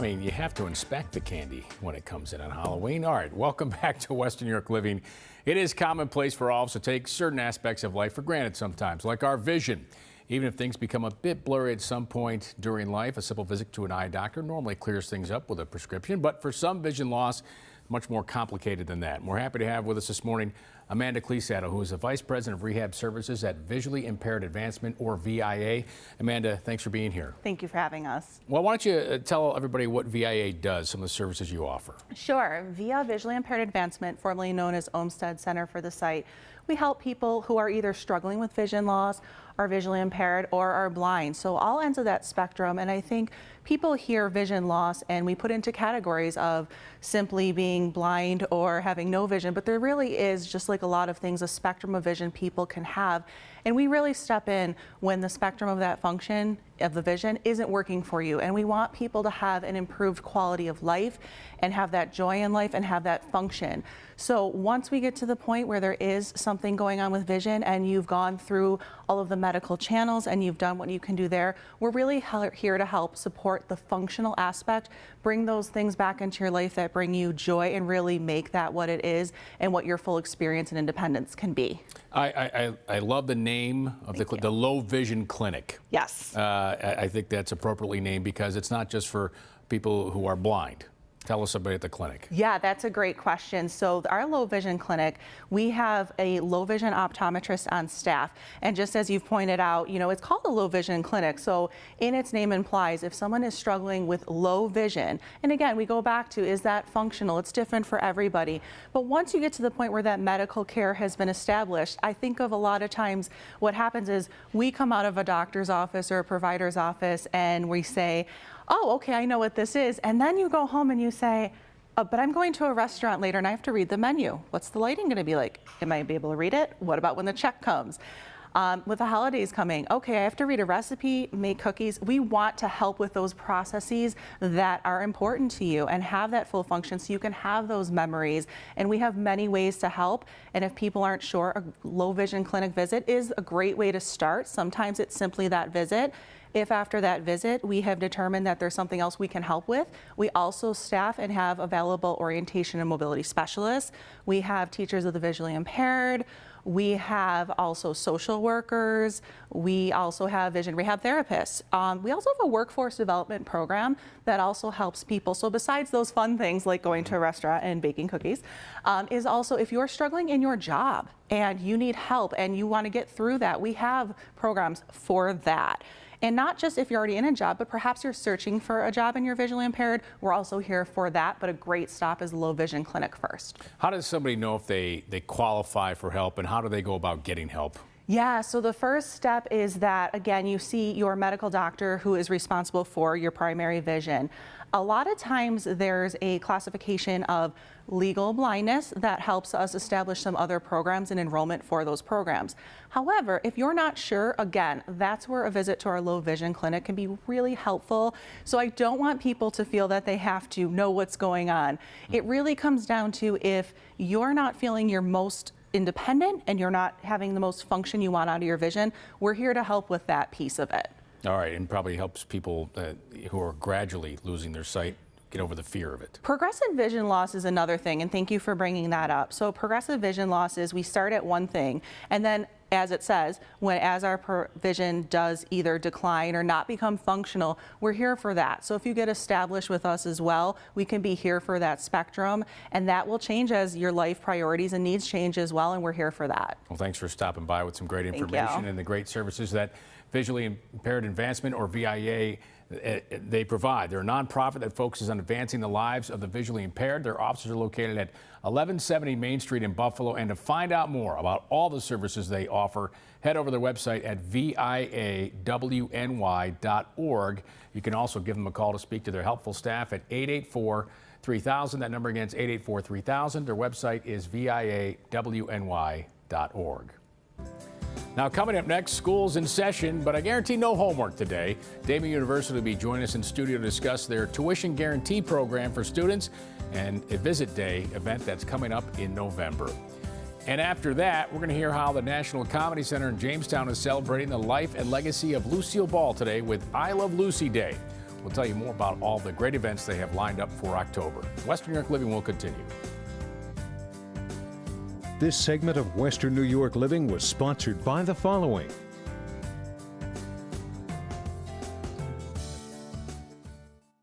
I mean, you have to inspect the candy when it comes in on Halloween. All right, welcome back to Western New York Living. It is commonplace for all of us to take certain aspects of life for granted sometimes, like our vision. Even if things become a bit blurry at some point during life, a simple visit to an eye doctor normally clears things up with a prescription. But for some vision loss, much more complicated than that. We're happy to have with us this morning Amanda Cleesattel, who is the Vice President of Rehab Services at Visually Impaired Advancement, or VIA. Amanda, thanks for being here. Thank you for having us. Well, why don't you tell everybody what VIA does, some of the services you offer. Sure. Via Visually Impaired Advancement, formerly known as Olmsted Center for the Sight, we help people who are either struggling with vision loss, are visually impaired, or are blind. So all ends of that spectrum. And I think people hear vision loss and we put into categories of simply being blind or having no vision, but there really is, just like a lot of things, a spectrum of vision people can have. And we really step in when the spectrum of that function of the vision isn't working for you. And we want people to have an improved quality of life and have that joy in life and have that function. So once we get to the point where there is something going on with vision and you've gone through all of the medical channels and you've done what you can do there, we're really here to help support the functional aspect, bring those things back into your life that bring you joy and really make that what it is and what your full experience and independence can be. I love the name of the Low Vision Clinic. Yes. I think that's appropriately named because it's not just for people who are blind. Tell us about the clinic. Yeah, that's a great question. So our low vision clinic, we have a low vision optometrist on staff. And just as you've pointed out, you know, it's called a low vision clinic. So in its name implies if someone is struggling with low vision, and again, we go back to, is that functional? It's different for everybody. But once you get to the point where that medical care has been established, I think of a lot of times what happens is we come out of a doctor's office or a provider's office and we say, oh, okay, I know what this is. And then you go home and you say, oh, but I'm going to a restaurant later and I have to read the menu. What's the lighting going to be like? Am I be able to read it? What about when the check comes? With the holidays coming, okay, I have to read a recipe, make cookies. We want to help with those processes that are important to you and have that full function so you can have those memories. And we have many ways to help. And if people aren't sure, a low vision clinic visit is a great way to start. Sometimes it's simply that visit. If after that visit we have determined that there's something else we can help with, we also staff and have available orientation and mobility specialists. We have teachers of the visually impaired. We have also social workers. We also have vision rehab therapists. We also have a workforce development program that also helps people. So besides those fun things like going to a restaurant and baking cookies, is also if you're struggling in your job and you need help and you want to get through that, we have programs for that. And not just if you're already in a job, but perhaps you're searching for a job and you're visually impaired. We're also here for that, but a great stop is Low Vision Clinic first. How does somebody know if they qualify for help, and how do they go about getting help? Yeah, so the first step is that, again, you see your medical doctor who is responsible for your primary vision. A lot of times there's a classification of legal blindness that helps us establish some other programs and enrollment for those programs. However, if you're not sure, again, that's where a visit to our low vision clinic can be really helpful. So I don't want people to feel that they have to know what's going on. It really comes down to if you're not feeling your most independent and you're not having the most function you want out of your vision, we're here to help with that piece of it. All right, and probably helps people who are gradually losing their sight get over the fear of it. Progressive vision loss is another thing, and thank you for bringing that up. So progressive vision loss is we start at one thing, and then as it says, as our vision does either decline or not become functional, we're here for that. So if you get established with us as well, we can be here for that spectrum, and that will change as your life priorities and needs change as well, and we're here for that. Well, thanks for stopping by with some great information and the great services that Visually Impaired Advancement, or VIA, they provide. They're a nonprofit that focuses on advancing the lives of the visually impaired. Their offices are located at 1170 Main Street in Buffalo. And to find out more about all the services they offer, head over to their website at viawny.org. You can also give them a call to speak to their helpful staff at 884-3000. That number again is 884-3000. Their website is viawny.org. Now, coming up next, school's in session, but I guarantee no homework today. Damon University will be joining us in studio to discuss their tuition guarantee program for students and a Visit Day event that's coming up in November. And after that, we're going to hear how the National Comedy Center in Jamestown is celebrating the life and legacy of Lucille Ball today with I Love Lucy Day. We'll tell you more about all the great events they have lined up for October. Western New York Living will continue. This segment of Western New York Living was sponsored by the following: